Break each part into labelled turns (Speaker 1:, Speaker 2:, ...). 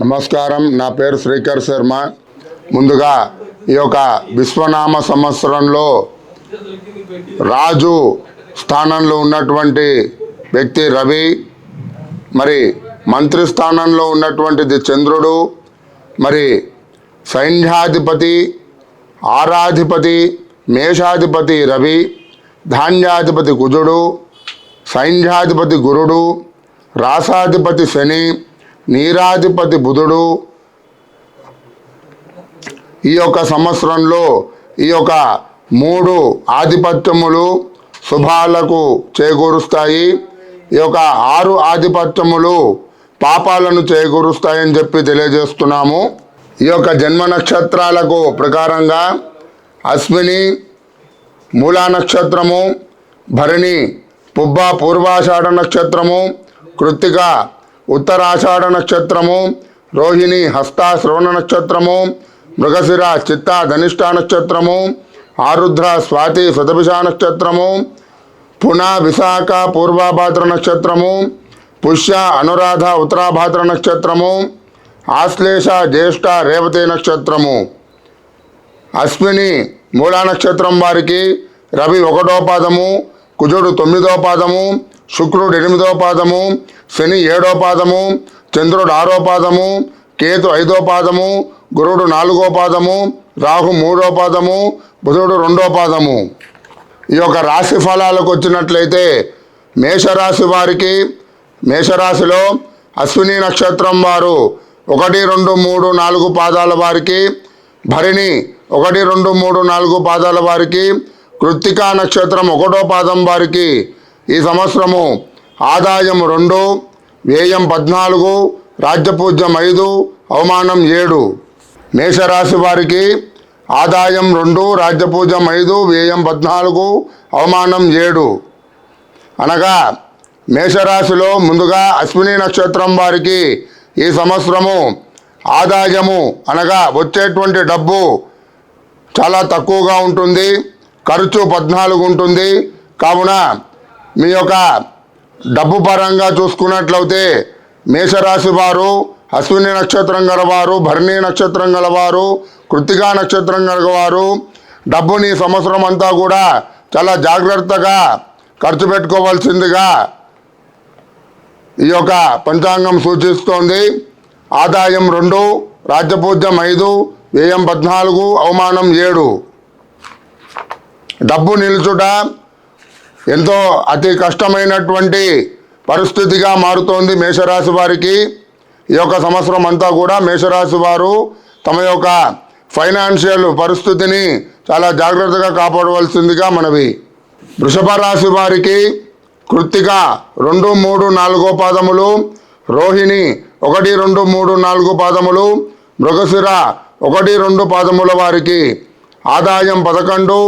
Speaker 1: నమస్కారం, నా పేరు శ్రీకర్ శర్మ. ముందుగా ఈ యొక్క విశ్వనామ సంవత్సరంలో రాజు స్థానంలో ఉన్నటువంటి వ్యక్తి రవి, మరి మంత్రి స్థానంలో ఉన్నటువంటిది చంద్రుడు, మరి సైన్యాధిపతి, ఆరాధిపతి, మేషాధిపతి రవి, ధాన్యాధిపతి కుజుడు, సైన్యాధిపతి గురుడు, రాసాధిపతి శని, నీరాధిపతి బుధుడు. ఈ యొక్క సంవత్సరంలో ఈ యొక్క 3 ఆధిపత్యములు శుభాలకు చేకూరుస్తాయి. ఈ యొక్క 6 ఆధిపత్యములు పాపాలను చేకూరుస్తాయని చెప్పి తెలియజేస్తున్నాము. ఈ యొక్క జన్మ నక్షత్రాలకు ప్రకారంగా అశ్విని మూలా నక్షత్రము, భరణి పుబ్బ పూర్వాషాఢ నక్షత్రము, కృత్తిక ఉత్తరాషాఢ నక్షత్రము, రోహిణి హస్త శ్రవణ నక్షత్రము, మృగశిర చిత్త ధనిష్ట నక్షత్రము, ఆరుద్ర స్వాతి శతభిష నక్షత్రము, పున విశాఖ పూర్వభాద్ర నక్షత్రము, పుష్య అనురాధ ఉత్తరాభాద్ర నక్షత్రము, ఆశ్లేష జ్యేష్ఠ రేవతి నక్షత్రము. అశ్విని మూలా నక్షత్రం వారికి రవి 1వ పాదము, కుజుడు 9వ పాదము, శుక్రుడు 8వ పాదము, శని 7వ పాదము, చంద్రుడు 6వ పాదము, కేతు 5వ పాదము, గురుడు 4వ పాదము, రాహు 3వ పాదము, బుధుడు 2వ పాదము. ఈ యొక్క రాశి ఫలాలకు వచ్చినట్లయితే మేషరాశి వారికి, మేషరాశిలో అశ్విని నక్షత్రం వారు 1, 2, 3, 4 పాదాల వారికి, భరణి 1, 2, 3, 4 పాదాల వారికి, కృత్తికా నక్షత్రం 1వ పాదం వారికి ఈ సంవత్సరము ఆదాయం 2, వ్యయం 14, రాజ్యపూజ్యం 5, అవమానం 7. మేషరాశి వారికి ఆదాయం 2, రాజ్యపూజ్యం 5, వ్యయం 14, అవమానం 7. అనగా మేషరాశిలో ముందుగా అశ్విని నక్షత్రం వారికి ఈ సంవత్సరము ఆదాయము అనగా వచ్చేటువంటి డబ్బు చాలా తక్కువగా ఉంటుంది, ఖర్చు 14 ఉంటుంది. కావున మీ యొక్క డబ్బు పరంగా చూసుకున్నట్లయితే మేషరాశి వారు, అశ్విని నక్షత్రం గలవారు, భరణి నక్షత్రం గలవారు, కృత్తికా నక్షత్రం గలవారు డబ్బుని సంవత్సరం అంతా కూడా చాలా జాగ్రత్తగా ఖర్చు పెట్టుకోవాల్సిందిగా ఈ యొక్క పంచాంగం సూచిస్తోంది. ఆదాయం 2, రాజ్యపూజ్యం 5, వ్యయం 14, అవమానం 7. డబ్బు నిలుచుట ఎంతో అతి కష్టమైనటువంటి పరిస్థితిగా మారుతోంది మేషరాశి వారికి. ఈ యొక్క సంవత్సరం అంతా కూడా మేషరాశి వారు తమ యొక్క ఫైనాన్షియల్ పరిస్థితిని చాలా జాగ్రత్తగా కాపాడవలసిందిగా మనవి. వృషభ రాశి వారికి కృత్తిక 2, 3, 4 పాదములు, రోహిణి 1, 2, 3, 4 పాదములు, మృగశిర 1, 2 పాదముల వారికి ఆదాయం 11,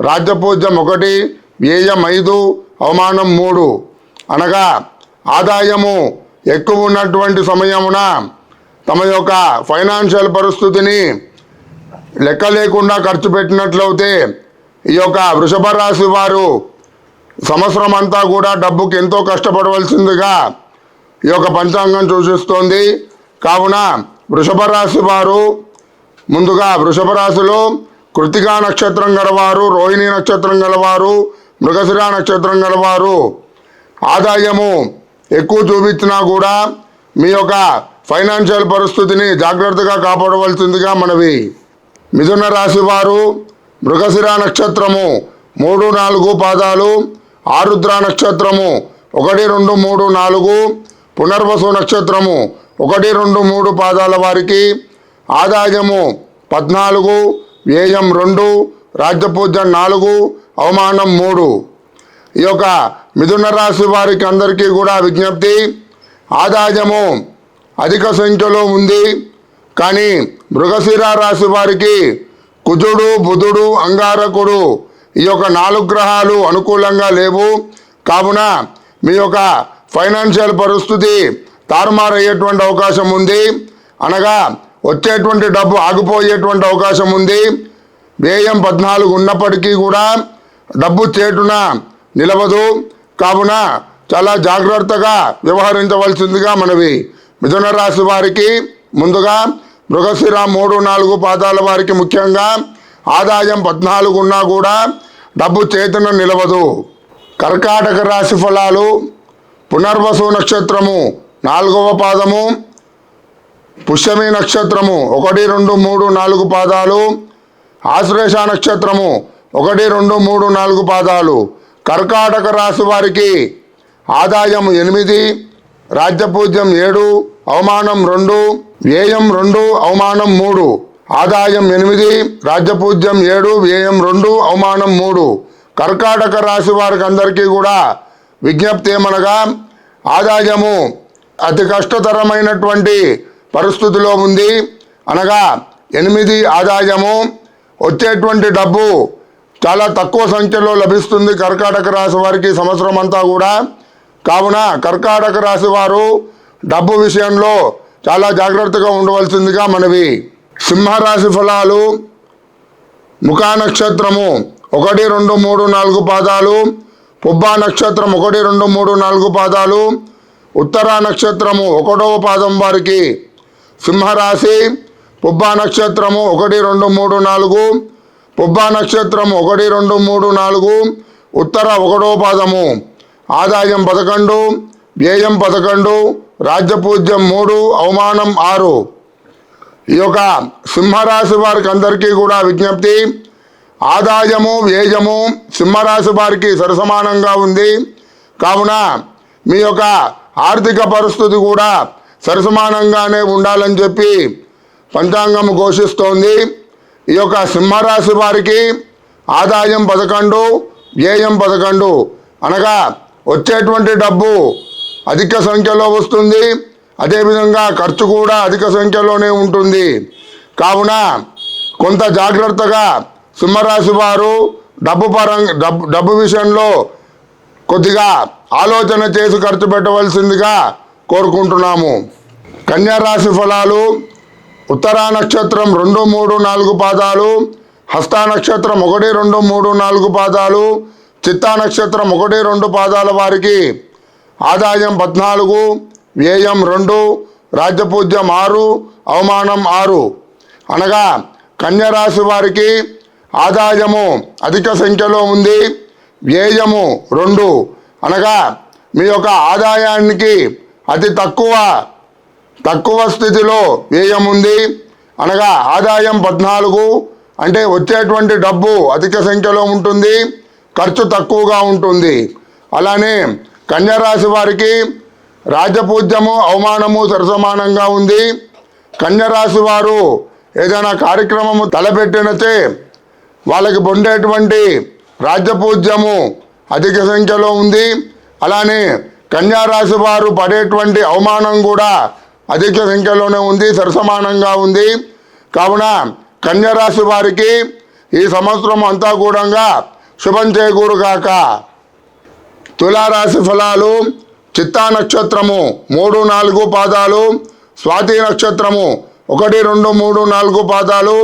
Speaker 1: రాజ్యపూజ్యం 1, వ్యయం 5, అవమానం 3. అనగా ఆదాయము ఎక్కువ ఉన్నటువంటి సమయమున తమ యొక్క ఫైనాన్షియల్ పరిస్థితిని లెక్క లేకుండా ఖర్చు పెట్టినట్లయితే ఈ యొక్క వృషభ రాశి వారు సంవత్సరం అంతా కూడా డబ్బుకి ఎంతో కష్టపడవలసిందిగా ఈ యొక్క పంచాంగం సూచిస్తోంది. కావున వృషభ రాశి వారు ముందుగా వృషభ రాశిలో కృత్తికా నక్షత్రం గలవారు, రోహిణి నక్షత్రం గలవారు, మృగశిర నక్షత్రం గలవారు ఆదాయము ఎక్కువ చూపించినా కూడా మీ యొక్క ఫైనాన్షియల్ పరిస్థితిని జాగ్రత్తగా కాపాడవలసిందిగా మనవి. మిథున రాశి వారు మృగశిర నక్షత్రము 3, 4 పాదాలు, ఆరుద్ర నక్షత్రము 1, 2, 3, 4, పునర్వసు నక్షత్రము 1, 2, 3 పాదాల వారికి ఆదాయము 14, వ్యయం 2, రాజ్యపూజ్యం 4, అవమానం 3. ఈ యొక్క మిథున రాశి వారికి అందరికీ కూడా విజ్ఞప్తి, ఆదాయము అధిక సంఖ్యలో ఉంది. కానీ మృగశిర రాశి వారికి కుజుడు, బుధుడు, అంగారకుడు ఈ యొక్క 4 గ్రహాలు అనుకూలంగా లేవు. కావున మీ యొక్క ఫైనాన్షియల్ పరిస్థితి తారుమారయ్యేటువంటి అవకాశం ఉంది. అనగా వచ్చేటువంటి డబ్బు ఆగిపోయేటువంటి అవకాశం ఉంది. వ్యయం 14 ఉన్నప్పటికీ కూడా డబ్బు చేటున నిలవదు. కావున చాలా జాగ్రత్తగా వ్యవహరించవలసిందిగా మనవి. మిథున రాశి వారికి ముందుగా మృగశిర 3, 4 పాదాల వారికి ముఖ్యంగా ఆదాయం 14 ఉన్నా కూడా డబ్బు చేతున నిలవదు. కర్కాటక రాశి ఫలాలు. పునర్వసు నక్షత్రము 4వ పాదము, పుష్యమి నక్షత్రము 1, 2, 3, 4 పాదాలు, ఆశ్లేష నక్షత్రము 1, 2, 3, 4 పాదాలు. కర్కాటక రాశి వారికి ఆదాయం 8, రాజ్యపూజ్యం 7, అవమానం 2, వ్యయం 2, అవమానం 3. ఆదాయం 8, రాజ్యపూజ్యం 7, వ్యయం 2, అవమానం 3. కర్కాటక రాశి వారికి అందరికీ కూడా విజ్ఞప్తి ఏమనగా ఆదాయము అతి కష్టతరమైనటువంటి పరిస్థితిలో ఉంది. అనగా 8 ఆదాయము, వచ్చేటువంటి డబ్బు చాలా తక్కువ సంఖ్యలో లభిస్తుంది కర్కాటక రాశి వారికి సంవత్సరం అంతా కూడా. కావున కర్కాటక రాశి వారు డబ్బు విషయంలో చాలా జాగ్రత్తగా ఉండవలసిందిగా మనవి. సింహరాశి ఫలాలు. ముఖా నక్షత్రము 1, 2, 3, 4 పాదాలు, పుబ్బా నక్షత్రం 1, 2, 3, 4 పాదాలు, ఉత్తరా నక్షత్రము 1వ పాదం వారికి సింహరాశి. పుబ్బా నక్షత్రము 1, 2, 3, 4, పుబ్బా నక్షత్రము 1, 2, 3, 4, ఉత్తర 1వ పాదము. ఆదాయం 11, వ్యయం 11, రాజ్యపూజ్యం 3, అవమానం 6. ఈ యొక్క సింహరాశి వారికి అందరికీ కూడా విజ్ఞప్తి, ఆదాయము వ్యయము సింహరాశి వారికి సరసమానంగా ఉంది. కావున మీ యొక్క ఆర్థిక పరిస్థితి కూడా సరసమానంగానే ఉండాలని చెప్పి పంచాంగం ఘోషిస్తోంది. ఈ యొక్క సింహరాశి వారికి ఆదాయం 11, వ్యయం 11. అనగా వచ్చేటువంటి డబ్బు అధిక సంఖ్యలో వస్తుంది, అదేవిధంగా ఖర్చు కూడా అధిక సంఖ్యలోనే ఉంటుంది. కావున కొంత జాగ్రత్తగా సింహరాశి వారు డబ్బు విషయంలో కొద్దిగా ఆలోచన చేసి ఖర్చు పెట్టవలసిందిగా కోరుకుంటున్నాము. కన్యా రాశి ఫలాలు. ఉత్తరా నక్షత్రం 2, 3, 4 పాదాలు, హస్తా నక్షత్రం 1, 2, 3, 4 పాదాలు, చిత్తా నక్షత్రం 1, 2 పాదాల వారికి ఆదాయం 14, వ్యయం 2, రాజ్యపూజ్యం 6, అవమానం 6. అనగా కన్యా రాశి వారికి ఆదాయము అధిక సంఖ్యలో ఉంది, వ్యయము 2. అనగా మీ యొక్క ఆదాయానికి అతి తక్కువ స్థితిలో వ్యయం ఉంది. అనగా ఆదాయం 14, అంటే వచ్చేటువంటి డబ్బు అధిక సంఖ్యలో ఉంటుంది, ఖర్చు తక్కువగా ఉంటుంది. అలానే కన్యా రాశి వారికి రాజ్యపూజ్యము, అవమానము సరసమానంగా ఉంది. కన్యా రాశి వారు ఏదైనా కార్యక్రమము తలపెట్టినచే వాళ్ళకి పొందేటువంటి రాజ్యపూజ్యము అధిక సంఖ్యలో ఉంది. అలానే కన్యా రాశి వారు పడేటువంటి అవమానం కూడా అధిక సంఖ్యలోనే ఉంది, సరసమానంగా ఉంది. కావున కన్యా రాశి వారికి ఈ సంవత్సరం అంతా కూడా శుభం చేకూరుగాక. తులారాశి ఫలాలు. చిత్తా నక్షత్రము 3, 4 పాదాలు, స్వాతి నక్షత్రము 1, 2, 3, 4 పాదాలు,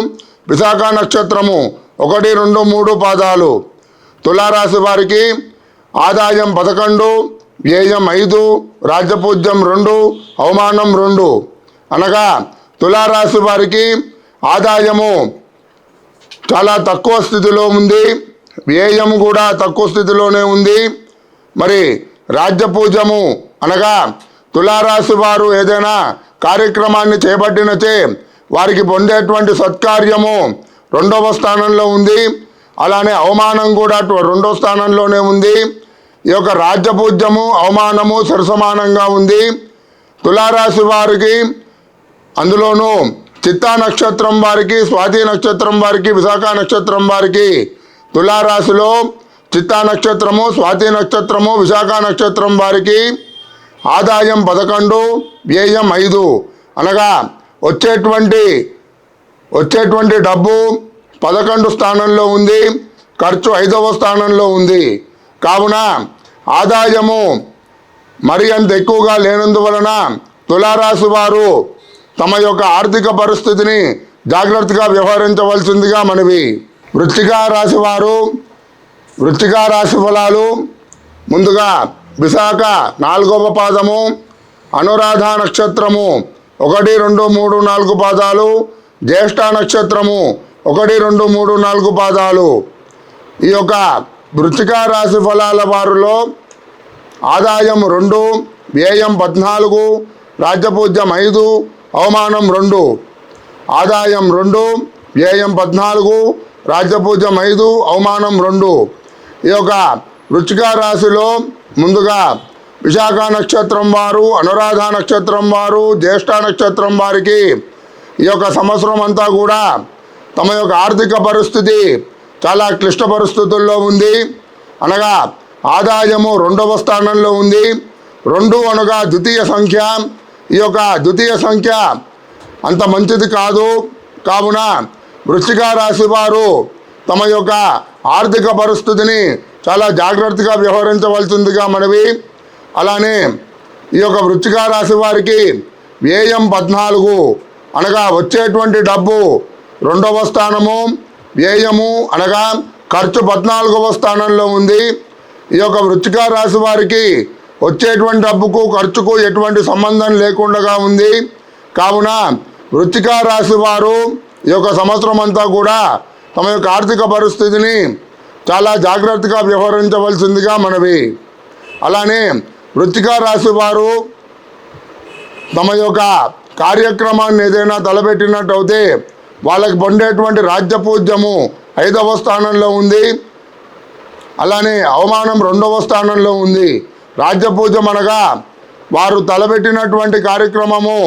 Speaker 1: విశాఖ నక్షత్రము 1, 2, 3 పాదాలు. తులారాశి వారికి ఆదాయం 11, వ్యయం 5, రాజ్యపూజ్యం 2, అవమానం 2. అనగా తులారాశి వారికి ఆదాయము చాలా తక్కువ స్థితిలో ఉంది, వ్యయం కూడా తక్కువ స్థితిలోనే ఉంది. మరి రాజ్యపూజ్యము అనగా తులారాశి వారు ఏదైనా కార్యక్రమాన్ని చేపట్టినచే వారికి పొందేటువంటి సత్కార్యము 2వ స్థానంలో ఉంది. అలానే అవమానం కూడా 2వ స్థానంలోనే ఉంది. ఈ యొక్క రాజ్యపూజ్యము, అవమానము సరసమానంగా ఉంది. తులారాశి వారికి అందులోనూ చిత్తా నక్షత్రం వారికి, స్వాతి నక్షత్రం వారికి, విశాఖ నక్షత్రం వారికి తులారాశిలో చిత్తా నక్షత్రము, స్వాతి నక్షత్రము, విశాఖ నక్షత్రం వారికి ఆదాయం 11, వ్యయం 5. అనగా వచ్చేటువంటి డబ్బు 11 స్థానంలో ఉంది, ఖర్చు 5వ స్థానంలో ఉంది. కావున ఆదాయము మరి అంత ఎక్కువగా లేనందువలన తులారాశి వారు తమ యొక్క ఆర్థిక పరిస్థితిని జాగ్రత్తగా వ్యవహరించవలసిందిగా మనవి. వృశ్చిక రాశి వారు. వృశ్చిక రాశి ఫలాలు. ముందుగా విశాఖ 4వ పాదము, అనురాధ నక్షత్రము 1, 2, 3, 4 పాదాలు, జ్యేష్ఠ నక్షత్రము 1, 2, 3, 4 పాదాలు. ఈ యొక్క వృశ్చిక రాశి ఫలాల వారిలో ఆదాయం 2, వ్యయం 14, రాజ్యపూజ్యం 5, అవమానం 2. ఆదాయం 2, వ్యయం 14, రాజ్యపూజ్యం 5, అవమానం 2. ఈ యొక్క వృశ్చిక రాశిలో ముందుగా విశాఖ నక్షత్రం వారు, అనురాధ నక్షత్రం వారు, జ్యేష్ఠ నక్షత్రం వారికి ఈ యొక్క సంవత్సరం అంతా కూడా తమ యొక్క ఆర్థిక పరిస్థితి చాలా క్లిష్ట పరిస్థితుల్లో ఉంది. అనగా ఆదాయము 2వ స్థానంలో ఉంది. 2 అనగా ద్వితీయ సంఖ్య. ఈ యొక్క ద్వితీయ సంఖ్య అంత మంచిది కాదు. కావున వృశ్చిక రాశి వారు తమ యొక్క ఆర్థిక పరిస్థితిని చాలా జాగ్రత్తగా వ్యవహరించవలసిందిగా మనవి. అలానే ఈ యొక్క వృశ్చిక రాశి వారికి వ్యయం 14 అనగా వచ్చేటువంటి డబ్బు 2వ స్థానము, వ్యయము అనగా ఖర్చు 14వ స్థానంలో ఉంది. ఈ యొక్క వృశ్చిక రాశి వారికి వచ్చేటువంటి డబ్బుకు ఖర్చుకు ఎటువంటి సంబంధం లేకుండా ఉంది. కావున వృశ్చిక రాశి వారు ఈ యొక్క సంవత్సరం అంతా కూడా తమ యొక్క ఆర్థిక పరిస్థితిని చాలా జాగ్రత్తగా వ్యవహరించవలసిందిగా మనవి. అలానే వృశ్చిక రాశి వారు తమ యొక్క కార్యక్రమాన్ని ఏదైనా తలపెట్టినట్టయితే వాళ్ళకి పొందేటువంటి రాజ్యపూజ్యము 5వ స్థానంలో ఉంది. అలానే అవమానం 2వ స్థానంలో ఉంది. రాజ్యపూజ్యం అనగా వారు తలపెట్టినటువంటి కార్యక్రమము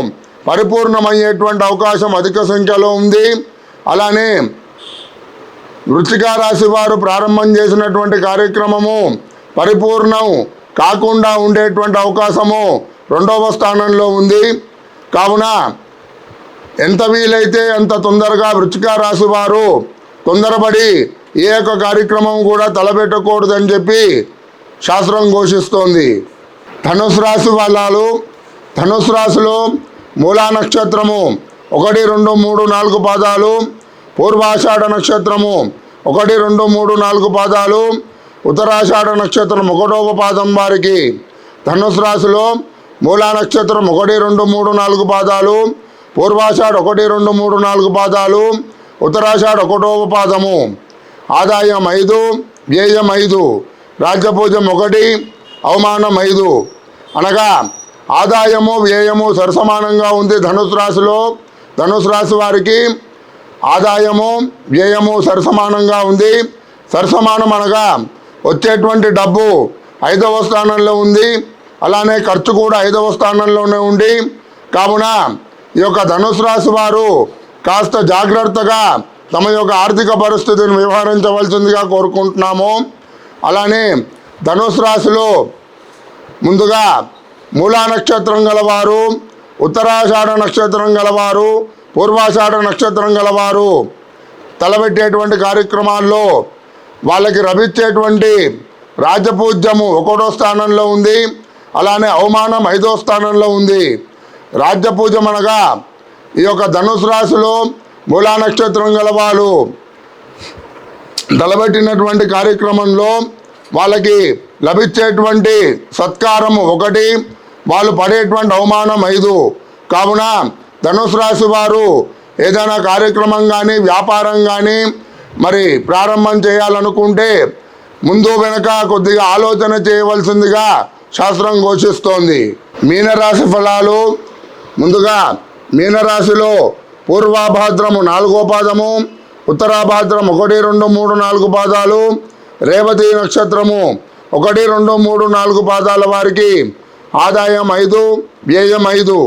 Speaker 1: పరిపూర్ణమయ్యేటువంటి అవకాశం అధిక సంఖ్యలో ఉంది. అలానే వృశ్చిక రాశి వారు ప్రారంభం చేసినటువంటి కార్యక్రమము పరిపూర్ణం కాకుండా ఉండేటువంటి అవకాశము 2వ స్థానంలో ఉంది. కావున ఎంత వీలైతే అంత తొందరగా వృశ్చిక రాశి వారు తొందరపడి ఏ ఒక్క కార్యక్రమం కూడా తలపెట్టకూడదని చెప్పి శాస్త్రం ఘోషిస్తోంది. ధనుసు రాశి వాళ్ళు, ధనుసు రాశిలో మూలా నక్షత్రము 1, 2, 3, 4 పాదాలు, పూర్వాషాఢ నక్షత్రము 1, 2, 3, 4 పాదాలు, ఉత్తరాషాఢ నక్షత్రం 1వ పాదం వారికి ధనుసు రాశిలో మూలా నక్షత్రం 1, 2, 3, 4 పాదాలు, పూర్వాషాఢ 1, 2, 3, 4 పాదాలు, ఉత్తరాషాఢ 1వ పాదము. ఆదాయం 5, వ్యయం 5, రాజ్యపూజ్యం 1, అవమానం 5. అనగా ఆదాయము వ్యయము సరసమానంగా ఉంది. ధనుసు రాశిలో ధనుసు రాశి వారికి ఆదాయము వ్యయము సరసమానంగా ఉంది. సరసమానం అనగా వచ్చేటువంటి డబ్బు 5వ స్థానంలో ఉంది. అలానే ఖర్చు కూడా 5వ స్థానంలోనే ఉంది. కావున ఈ యొక్క ధనుసు రాశి వారు కాస్త జాగ్రత్తగా తమ యొక్క ఆర్థిక పరిస్థితిని వ్యవహరించవలసిందిగా కోరుకుంటున్నాము. అలానే ధనుసు రాశిలో ముందుగా మూలా నక్షత్రం గలవారు, ఉత్తరాషాఢ నక్షత్రం గలవారు, పూర్వాషాఢ నక్షత్రం గలవారు తలపెట్టేటువంటి కార్యక్రమాల్లో వాళ్ళకి లభించేటువంటి రాజ్యపూజ్యము 1వ స్థానంలో ఉంది. అలానే అవమానం 5వ స్థానంలో ఉంది. రాజ్యపూజ్యం అనగా ఈ యొక్క ధనుసు రాశిలో మూలా నక్షత్రం గలవారు తలపెట్టినటువంటి కార్యక్రమంలో వాళ్ళకి లభించేటువంటి సత్కారము 1, వాళ్ళు పడేటువంటి అవమానం 5. కావున ధనుసు రాశి వారు ఏదైనా కార్యక్రమం కానీ వ్యాపారం కానీ మరి ప్రారంభం చేయాలనుకుంటే ముందు వెనక కొద్దిగా ఆలోచన చేయవలసిందిగా శాస్త్రం ఘోషిస్తోంది. మీనరాశి ఫలాలు ముందుగా మీనరాశిలో పూర్వాభాద్రము 4వ పాదము, ఉత్తరాభాద్రం 1, 2, 3, 4 పాదాలు, రేవతి నక్షత్రము 1, 2, 3, 4 పాదాల వారికి ఆదాయం 5, వ్యయం 5,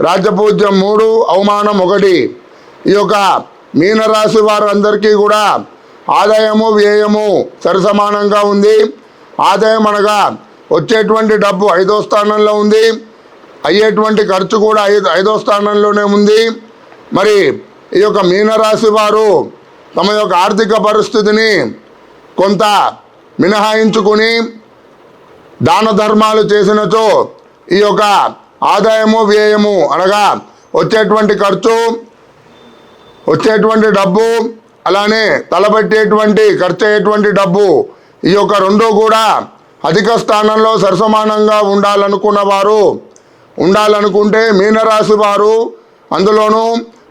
Speaker 1: రాజ్యపూజ్యం 3, అవమానం 1. ఈ యొక్క మీనరాశి వారందరికీ కూడా ఆదాయము వ్యయము సరిసమానంగా ఉంది. ఆదాయం అనగా వచ్చేటువంటి డబ్బు 5వ స్థానంలో ఉంది. అయ్యేటువంటి ఖర్చు కూడా 5వ స్థానంలోనే ఉంది. మరి ఈ యొక్క మీనరాశి వారు తమ యొక్క ఆర్థిక పరిస్థితిని కొంత మినహాయించుకుని దాన ధర్మాలు చేసినచో ఈ యొక్క ఆదాయము వ్యయము అనగా వచ్చేటువంటి ఖర్చు, వచ్చేటువంటి డబ్బు, అలానే తలపెట్టేటువంటి ఖర్చు అయ్యేటువంటి డబ్బు, ఈ యొక్క 2 కూడా అధిక స్థానంలో సరసమానంగా ఉండాలనుకున్న వారు ఉండాలనుకుంటే మీనరాశి వారు, అందులోనూ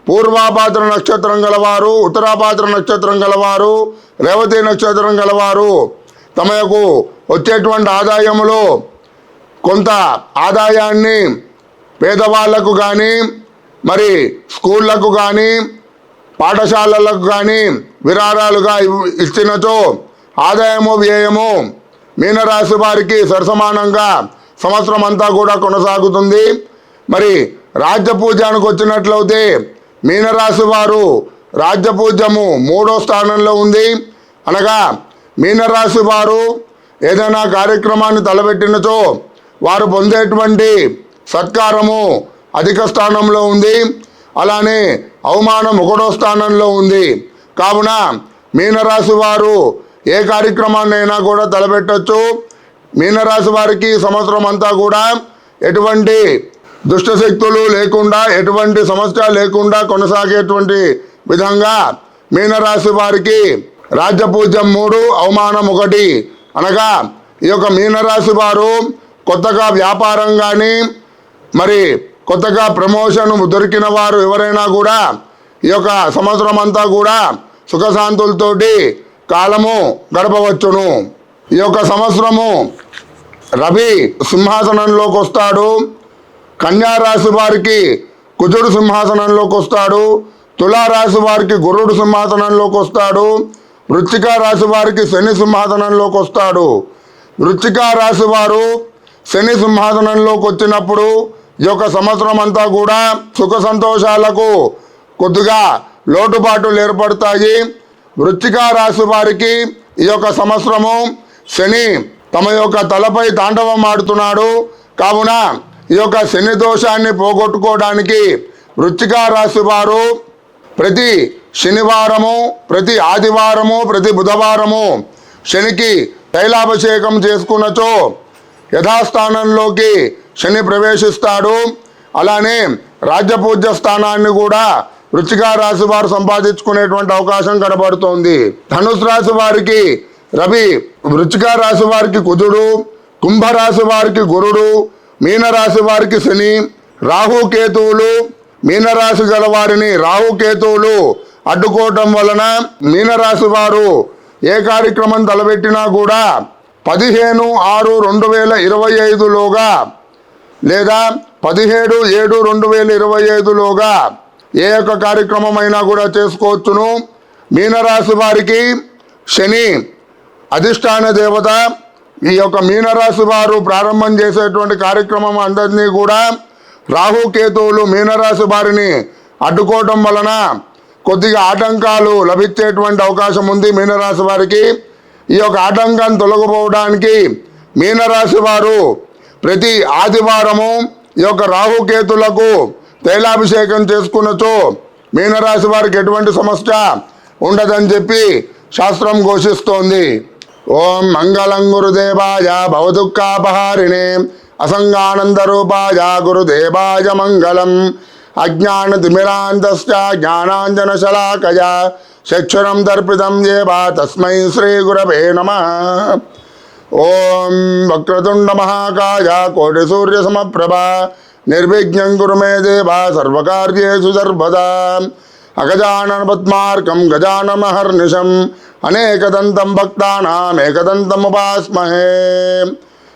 Speaker 1: పూర్వాభాద్ర నక్షత్రం గలవారు, ఉత్తరాభాద్ర నక్షత్రం గలవారు, రేవతి నక్షత్రం గలవారు తమకు వచ్చేటువంటి ఆదాయములో కొంత ఆదాయాన్ని పేదవాళ్లకు కానీ, మరి స్కూళ్లకు కానీ, పాఠశాలలకు కానీ విరాళాలుగా ఇచ్చినచో ఆదాయము వ్యయము మీనరాశి వారికి సరసమానంగా సంవత్సరం అంతా కూడా కొనసాగుతుంది. మరి రాజ్యపూజ్యానికి వచ్చినట్లయితే మీనరాశి వారు రాజ్యపూజ్యము 3వ స్థానంలో ఉంది. అనగా మీనరాశి వారు ఏదైనా కార్యక్రమాన్ని తలపెట్టినచో వారు పొందేటువంటి సత్కారము అధిక స్థానంలో ఉంది. అలానే అవమానం 1వ స్థానంలో ఉంది. కావున మీనరాశి వారు ఏ కార్యక్రమాన్నైనా కూడా తలపెట్టచ్చు. మీనరాశి వారికి సంవత్సరం అంతా కూడా ఎటువంటి దుష్టశక్తులు లేకుండా, ఎటువంటి సమస్య లేకుండా కొనసాగేటువంటి విధంగా మీనరాశి వారికి రాజ్యపూజ్యం 3, అవమానం 1. అనగా ఈ యొక్క మీనరాశి వారు కొత్తగా వ్యాపారం కానీ, మరి కొత్తగా ప్రమోషన్ దొరికిన వారు ఎవరైనా కూడా ఈ యొక్క సంవత్సరం అంతా కూడా సుఖశాంతులతోటి కాలము గడపవచ్చును. ఈ యొక్క సంవత్సరము రవి సింహాసనంలోకి వస్తాడు. కన్యారాశి వారికి కుజుడు సింహాసనంలోకి వస్తాడు. తులారాశి వారికి గురుడు సింహాసనంలోకి వస్తాడు. వృశ్చిక రాశి వారికి శని సింహాసనంలోకి వస్తాడు. వృశ్చిక రాశి వారు శని సింహాసనంలోకి వచ్చినప్పుడు ఈ యొక్క సంవత్సరం అంతా కూడా సుఖ సంతోషాలకు కొద్దిగా లోటుపాట్లు ఏర్పడతాయి. వృశ్చిక రాశి వారికి ఈ యొక్క సంవత్సరము శని తమ యొక్క తలపై తాండవం ఆడుతున్నాడు. కావున ఈ యొక్క శని దోషాన్ని పోగొట్టుకోవడానికి వృశ్చిక రాశి వారు ప్రతి శనివారము, ప్రతి ఆదివారము, ప్రతి బుధవారము శనికి తైలాభిషేకం చేసుకున్నచో యథాస్థానంలోకి శని ప్రవేశిస్తాడు. అలానే రాజ్యపూజ్య స్థానాన్ని కూడా వృశ్చిక రాశి వారు సంపాదించుకునేటువంటి అవకాశం కనబడుతోంది. ధనుసు రాశి వారికి రవి, వృశ్చిక రాశి వారికి కుజుడు, కుంభరాశి వారికి గురుడు, మీనరాశి వారికి శని, రాహుకేతువులు మీనరాశి గల వారిని రాహుకేతువులు అడ్డుకోవటం వలన మీనరాశి వారు ఏ కార్యక్రమం తలపెట్టినా కూడా 15/6/2025లోగా లేదా 17/7/2025లోగా ఏ యొక్క కార్యక్రమం అయినా కూడా చేసుకోవచ్చును. మీనరాశి వారికి శని అధిష్టాన దేవత. ఈ యొక్క మీనరాశి వారు ప్రారంభం చేసేటువంటి కార్యక్రమం అందరినీ కూడా రాహుకేతువులు మీనరాశి వారిని అడ్డుకోవటం వలన కొద్దిగా ఆటంకాలు లభించేటువంటి అవకాశం ఉంది మీనరాశి వారికి. ఈ యొక్క ఆటంకాన్ని తొలగిపోవడానికి మీనరాశి వారు ప్రతి ఆదివారము ఈ యొక్క రాహుకేతులకు తైలాభిషేకం చేసుకున్నచో మీనరాశి వారికి ఎటువంటి సమస్య ఉండదని చెప్పి శాస్త్రం ఘోషిస్తోంది. ఓం మంగళం గురుదేవాయ భవదుఃఖాపహారిణే అసంగానందరూపాయ గురుదేవాయ మంగళం. అజ్ఞానతిమిరాంతశ్చ జ్ఞానాంజనశలాకయా చక్షురం దర్పితం ఏవ తస్మై శ్రీ గురవే నమః. ఓం వక్రతుండ మహాకాయ కోటి సూర్య సమప్రభ నిర్విఘ్నం కురు మే దేవ సర్వకార్యేషు సర్వదా. అగజానన పద్మార్కం గజాననమహర్నిశం అనేకదంతం భక్తానాం ఏకదంతముపాస్మహే.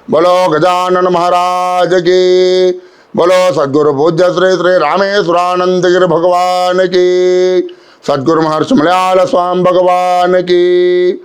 Speaker 1: बोलो गजानन महाराज की, बोलो सद्गुरु पूज्य श्री श्री रामेश्वरानंद गिरि भगवान की, सद्गुरु महर्षि मलयाल स्वामी भगवान की.